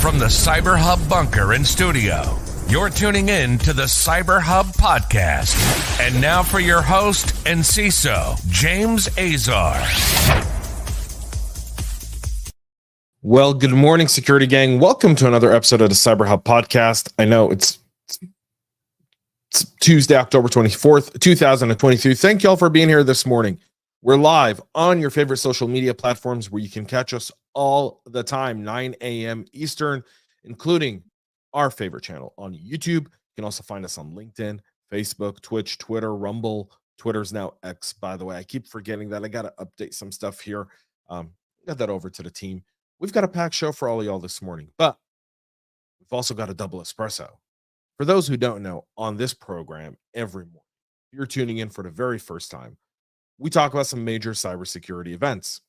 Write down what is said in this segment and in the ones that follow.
From the CyberHub bunker and studio, you're tuning in to the CyberHub Podcast. And now for your host and CISO, James Azar. Well, good morning, security gang. Welcome to another episode of the CyberHub Podcast. I know it's Tuesday, October 24th, 2023. Thank you all for being here this morning. We're live on your favorite social media platforms where you can catch us all the time, 9 a.m. Eastern, including our favorite channel on YouTube. You can also find us on LinkedIn, Facebook, Twitch, Twitter, Rumble. Twitter's now X, by the way. I keep forgetting that. I got to update some stuff here. Got that over to the team. We've got a packed show for all of y'all this morning, but we've also got a double espresso. For those who don't know, on this program, every morning, if you're tuning in for the very first time, we talk about some major cybersecurity events.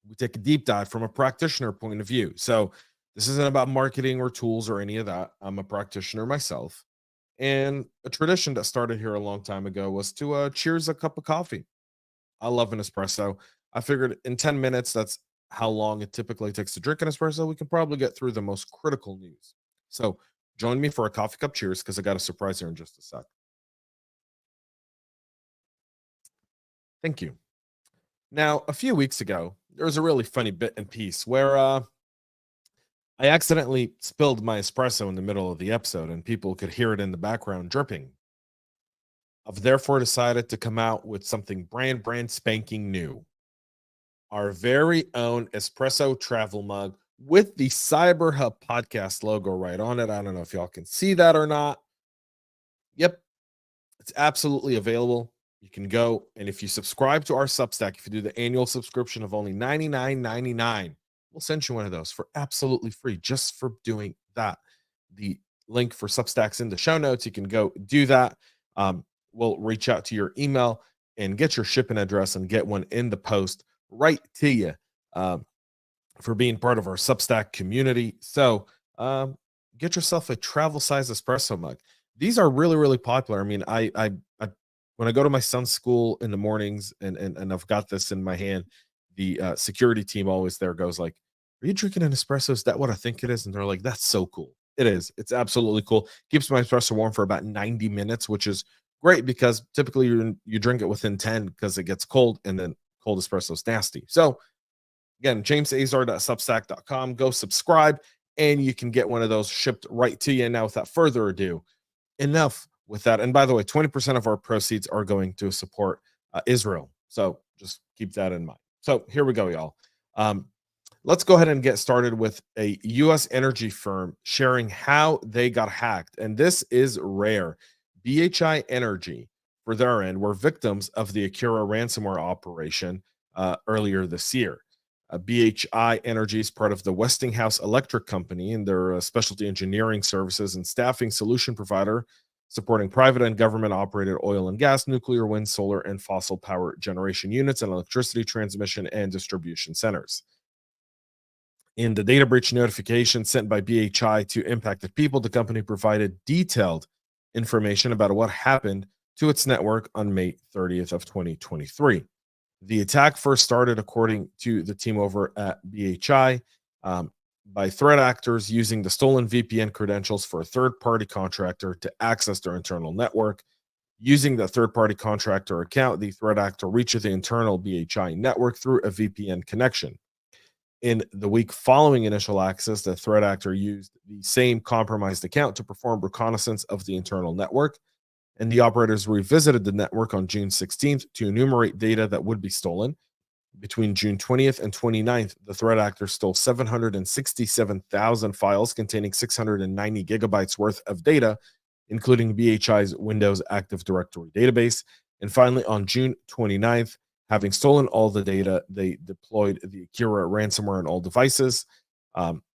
We take a deep dive from a practitioner point of view. So this isn't about marketing or tools or any of that. I'm a practitioner myself. And a tradition that started here a long time ago was to cheers a cup of coffee. I love an espresso. I figured in 10 minutes, that's how long it typically takes to drink an espresso. We can probably get through the most critical news. So join me for a coffee cup cheers because I got a surprise here in just a sec. Thank you. Now, a few weeks ago, there was a really funny bit and piece where I accidentally spilled my espresso in the middle of the episode and people could hear it in the background dripping. I've therefore decided to come out with something brand spanking new. Our very own espresso travel mug with the CyberHub Podcast logo right on it. I don't know if y'all can see that or not. Yep, it's absolutely available. You can go, and if you subscribe to our Substack, if you do the annual subscription of only $99.99, we'll send you one of those for absolutely free just for doing that. The link for Substack's in the show notes. You can go do that. We'll reach out to your email and get your shipping address and get one in the post right to you for being part of our Substack community. So get yourself a travel size espresso mug. These are really, really popular. I mean, I when I go to my son's school in the mornings and I've got this in my hand, the security team always there goes like, "Are you drinking an espresso? Is that what I think it is?" And they're like, "That's so cool." It is. It's absolutely cool. Keeps my espresso warm for about 90 minutes, which is great because typically you drink it within 10 because it gets cold, and then cold espresso is nasty. So again, jamesazar.substack.com. Go subscribe, and you can get one of those shipped right to you. Now, without further ado, enough with that. And by the way, 20% of our proceeds are going to support Israel. So just keep that in mind. So here we go, y'all. Let's go ahead and get started with a U.S. energy firm sharing how they got hacked. And this is rare. BHI Energy, for their end, were victims of the Akira ransomware operation earlier this year. BHI Energy is part of the Westinghouse Electric Company, and they're a specialty engineering services and staffing solution provider supporting private and government-operated oil and gas, nuclear, wind, solar, and fossil power generation units and electricity transmission and distribution centers. In the data breach notification sent by BHI to impacted people, the company provided detailed information about what happened to its network on May 30th of 2023. The attack first started, according to the team over at BHI, by threat actors using the stolen VPN credentials for a third-party contractor to access their internal network. Using the third-party contractor account, the threat actor reached the internal BHI network through a VPN connection. In the week following initial access, the threat actor used the same compromised account to perform reconnaissance of the internal network, and the operators revisited the network on June 16th to enumerate data that would be stolen. Between June 20th and 29th, the threat actor stole 767,000 files containing 690 gigabytes worth of data, including BHI's Windows Active Directory database. And finally, on June 29th, having stolen all the data, they deployed the Akira ransomware on all devices.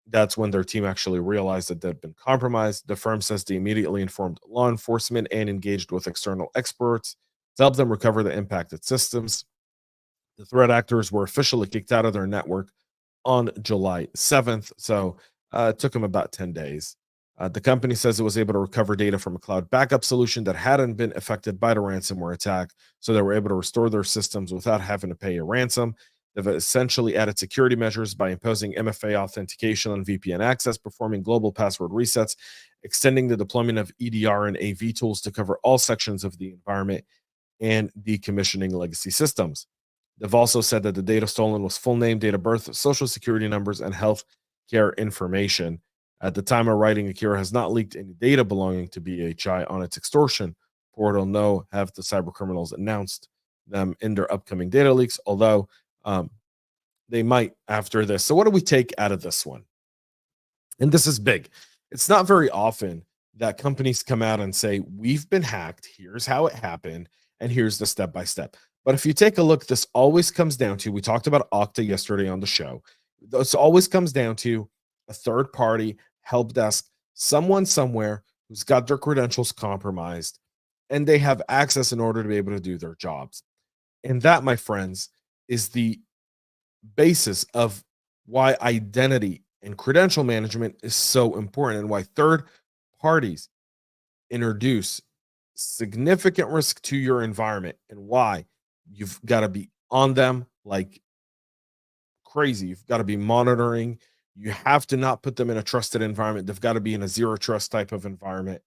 That's when their team actually realized that they'd been compromised. The firm says they immediately informed law enforcement and engaged with external experts to help them recover the impacted systems. The threat actors were officially kicked out of their network on July 7th, so it took them about 10 days. The company says it was able to recover data from a cloud backup solution that hadn't been affected by the ransomware attack, so they were able to restore their systems without having to pay a ransom. They've essentially added security measures by imposing MFA authentication on VPN access, performing global password resets, extending the deployment of EDR and AV tools to cover all sections of the environment, and decommissioning legacy systems. They've also said that the data stolen was full name, date of birth, social security numbers, and health care information. At the time of writing, Akira has not leaked any data belonging to BHI on its extortion portal, nor have the cyber criminals announced them in their upcoming data leaks, although they might after this. So what do we take out of this one? And this is big. It's not very often that companies come out and say, we've been hacked, here's how it happened, and here's the step-by-step. But if you take a look, this always comes down to, we talked about Okta yesterday on the show. This always comes down to a third-party help desk, someone somewhere who's got their credentials compromised, and they have access in order to be able to do their jobs. And that, my friends, is the basis of why identity and credential management is so important, and why third parties introduce significant risk to your environment, and why you've got to be on them like crazy. You've got to be monitoring. You have to not put them in a trusted environment. They've got to be in a zero trust type of environment.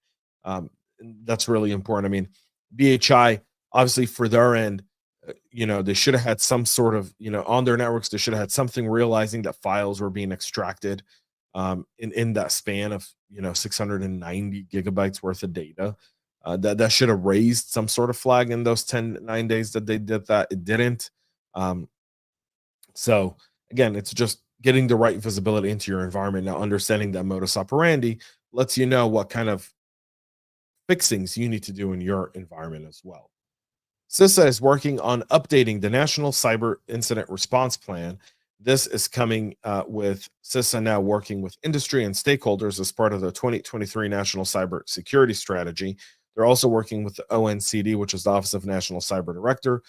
That's really important. I mean, BHI, obviously, for their end, they should have had some sort of, on their networks, they should have had something realizing that files were being extracted in that span of, 690 gigabytes worth of data. That should have raised some sort of flag in those 9 days that they did that. It didn't. So again, it's just getting the right visibility into your environment. Now, understanding that modus operandi lets you know what kind of fixings you need to do in your environment as well. CISA is working on updating the National Cyber Incident Response Plan. This is coming with CISA now working with industry and stakeholders as part of the 2023 National Cybersecurity Strategy. They're also working with the ONCD, which is the Office of National Cyber Director,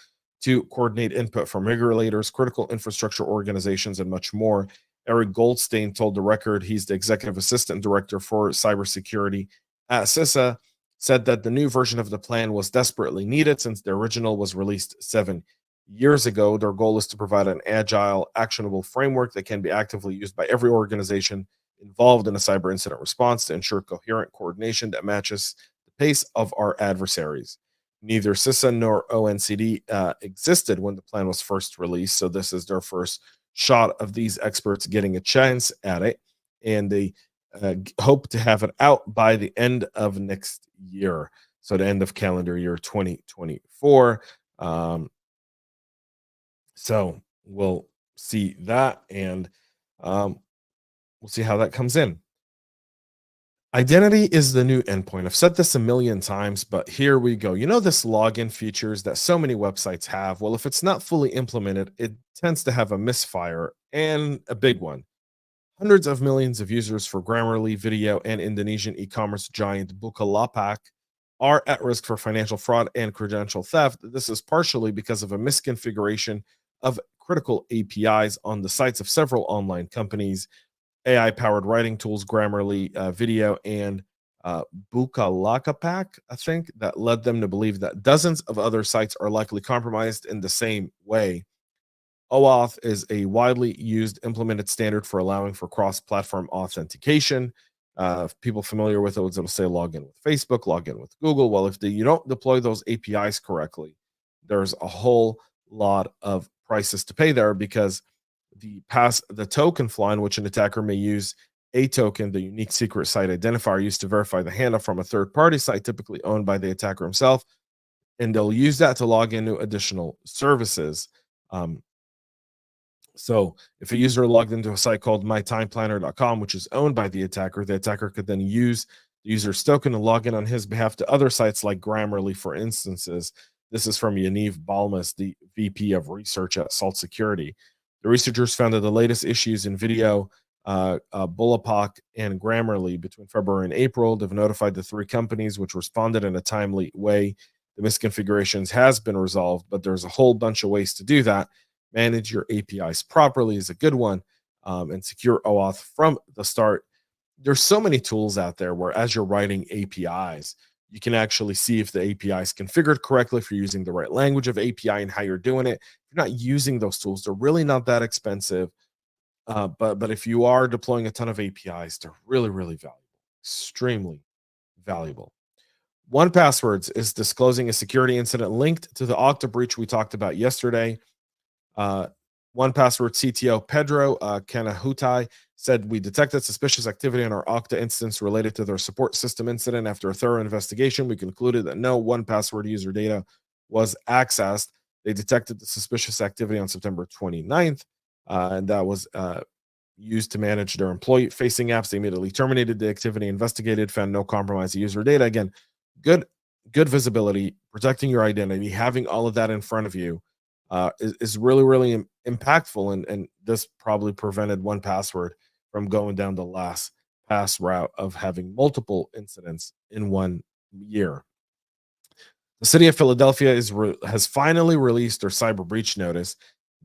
to coordinate input from regulators, critical infrastructure organizations, and much more. Eric Goldstein told The Record, he's the Executive Assistant Director for Cybersecurity at CISA, said that the new version of the plan was desperately needed since the original was released 7 years ago. Their goal is to provide an agile, actionable framework that can be actively used by every organization involved in a cyber incident response to ensure coherent coordination that matches the pace of our adversaries. Neither CISA nor ONCD existed when the plan was first released, so this is their first shot of these experts getting a chance at it, and they hope to have it out by the end of next year, so the end of calendar year 2024. So we'll see that, and we'll see how that comes in. Identity is the new endpoint. I've said this a million times, but here we go. This login features that so many websites have. Well, if it's not fully implemented, it tends to have a misfire, and a big one. Hundreds of millions of users for Grammarly, Video, and Indonesian e-commerce giant Bukalapak are at risk for financial fraud and credential theft. This is partially because of a misconfiguration of critical APIs on the sites of several online companies. AI-powered writing tools, Grammarly, Video, and Bukalapak, I think, that led them to believe that dozens of other sites are likely compromised in the same way. oAuth is a widely used implemented standard for allowing for cross-platform authentication. People familiar with it, it'll say log in with Facebook, log in with Google. Well, if you don't deploy those APIs correctly, there's a whole lot of prices to pay there, because the token flaw, in which an attacker may use a token, the unique secret site identifier used to verify the handoff from a third-party site, typically owned by the attacker himself, and they'll use that to log into additional services. So if a user logged into a site called mytimeplanner.com, which is owned by the attacker could then use the user's token to log in on his behalf to other sites like Grammarly, for instances. This is from Yaniv Balmas, the VP of Research at Salt Security. The researchers found that the latest issues in Video, Bulapak, and Grammarly between February and April. They've notified the 3 companies, which responded in a timely way. The misconfigurations has been resolved, but there's a whole bunch of ways to do that. Manage your APIs properly is a good one, and secure oAuth from the start. There's so many tools out there where, as you're writing APIs, you can actually see if the API is configured correctly, if you're using the right language of API and how you're doing it. If you're not using those tools, they're really not that expensive. But if you are deploying a ton of APIs, they're really, really valuable, extremely valuable. 1Passwords is disclosing a security incident linked to the Okta breach we talked about yesterday. 1Password CTO Pedro Canahutai said, we detected suspicious activity on our Okta instance related to their support system incident. After a thorough investigation, we concluded that no 1Password user data was accessed. They detected the suspicious activity on September 29th, and that was used to manage their employee-facing apps. They immediately terminated the activity, investigated, found no compromise of user data. Again, good visibility, protecting your identity, having all of that in front of you is really, really impactful. And this probably prevented 1Password from going down the last pass route of having multiple incidents in 1 year. The city of Philadelphia has finally released their cyber breach notice.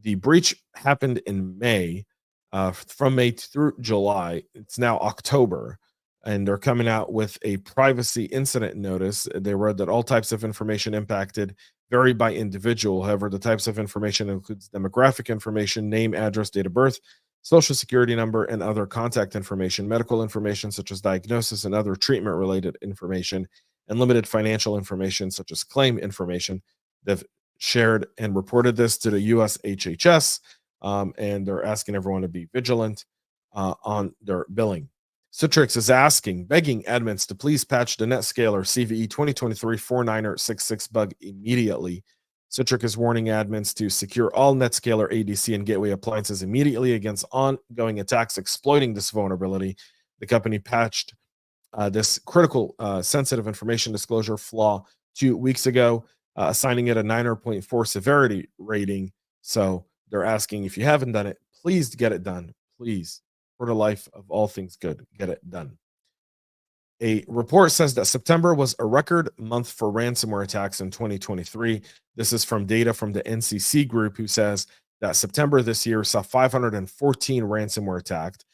The breach happened in May, from May through July. It's now October, and they're coming out with a privacy incident notice. They wrote that all types of information impacted vary by individual. However, the types of information includes demographic information, name, address, date of birth, social security number, and other contact information, medical information such as diagnosis and other treatment-related information, and limited financial information such as claim information. They've shared and reported this to the US HHS, and they're asking everyone to be vigilant on their billing. Citrix is begging admins to please patch the NetScaler CVE-2023-4966 bug immediately. Citrix is warning admins to secure all NetScaler ADC and gateway appliances immediately against ongoing attacks exploiting this vulnerability. The company patched this critical sensitive information disclosure flaw 2 weeks ago, assigning it a 9.4 severity rating. So they're asking, if you haven't done it, please get it done. Please, for the life of all things good, get it done. A report says that September was a record month for ransomware attacks in 2023. This is from data from the NCC group, who says that September this year saw 514 ransomware attacks.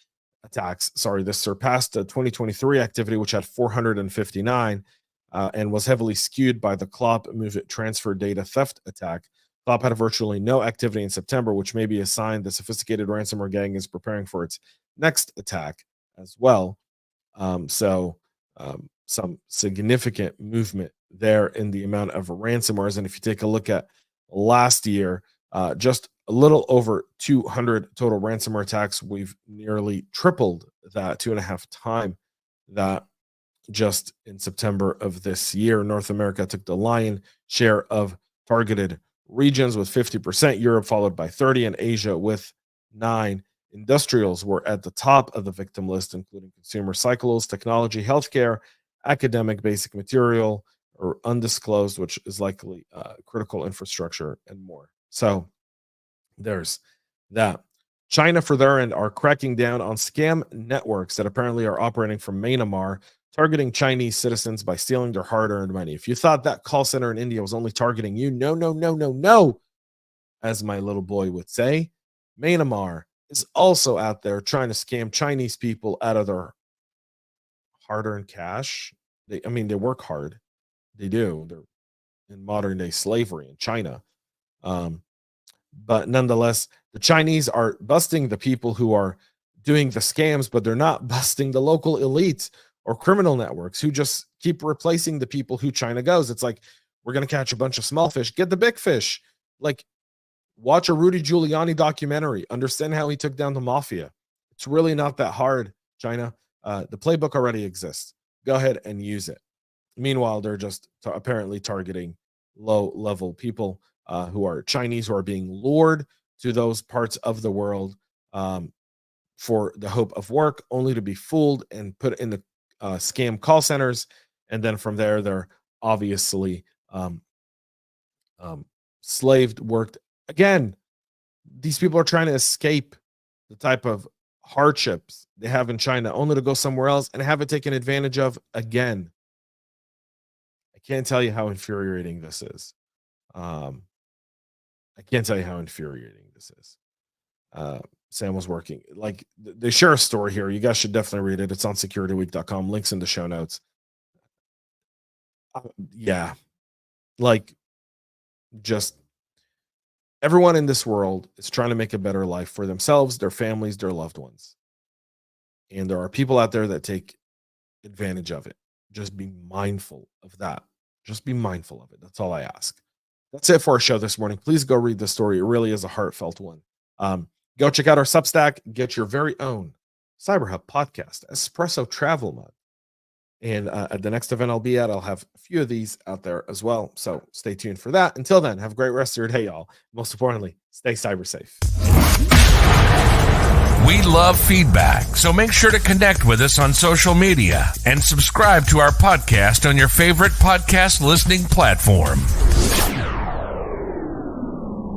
This surpassed the 2023 activity, which had 459, and was heavily skewed by the CLOP Move It Transfer Data Theft attack. CLOP had virtually no activity in September, which may be a sign the sophisticated ransomware gang is preparing for its next attack as well. Some significant movement there in the amount of ransomwares. And if you take a look at last year, just a little over 200 total ransomware attacks. We've nearly tripled that, 2.5 times that just in September of this year. North America took the lion's share of targeted regions with 50%, Europe followed by 30%, and Asia with 9%. Industrials were at the top of the victim list, including consumer cycles, technology, healthcare, academic, basic material, or undisclosed, which is likely critical infrastructure, and more. So there's that. China, for their end, are cracking down on scam networks that apparently are operating from Myanmar, targeting Chinese citizens by stealing their hard-earned money. If you thought that call center in India was only targeting you, no, as my little boy would say, Myanmar is also out there trying to scam Chinese people out of their hard-earned cash. They work hard. They do. They're in modern-day slavery in China. But nonetheless, the Chinese are busting the people who are doing the scams, but they're not busting the local elites or criminal networks who just keep replacing the people who China goes. It's like, we're going to catch a bunch of small fish, get the big fish. Like, watch a Rudy Giuliani documentary, understand how he took down the mafia. It's really not that hard, China. The playbook already exists. Go ahead and use it. Meanwhile, they're just apparently targeting low-level people who are Chinese, who are being lured to those parts of the world for the hope of work, only to be fooled and put in the scam call centers. And then from there, they're obviously slaved, worked. Again, these people are trying to escape the type of hardships they have in China, only to go somewhere else and have it taken advantage of again. I can't tell you how infuriating this is. I can't tell you how infuriating this is. Sam was working. Like, they share a story here. You guys should definitely read it. It's on securityweek.com. Links in the show notes. Yeah. Like, just Everyone in this world is trying to make a better life for themselves, their families, their loved ones. And there are people out there that take advantage of it. Just be mindful of that. Just be mindful of it. That's all I ask. That's it for our show this morning. Please go read the story. It really is a heartfelt one. Go check out our Substack. Get your very own CyberHub podcast, Espresso Travel Mug. And at the next event I'll be at, I'll have a few of these out there as well. So stay tuned for that. Until then, have a great rest of your day, y'all. Most importantly, stay cyber safe. We love feedback, so make sure to connect with us on social media and subscribe to our podcast on your favorite podcast listening platform.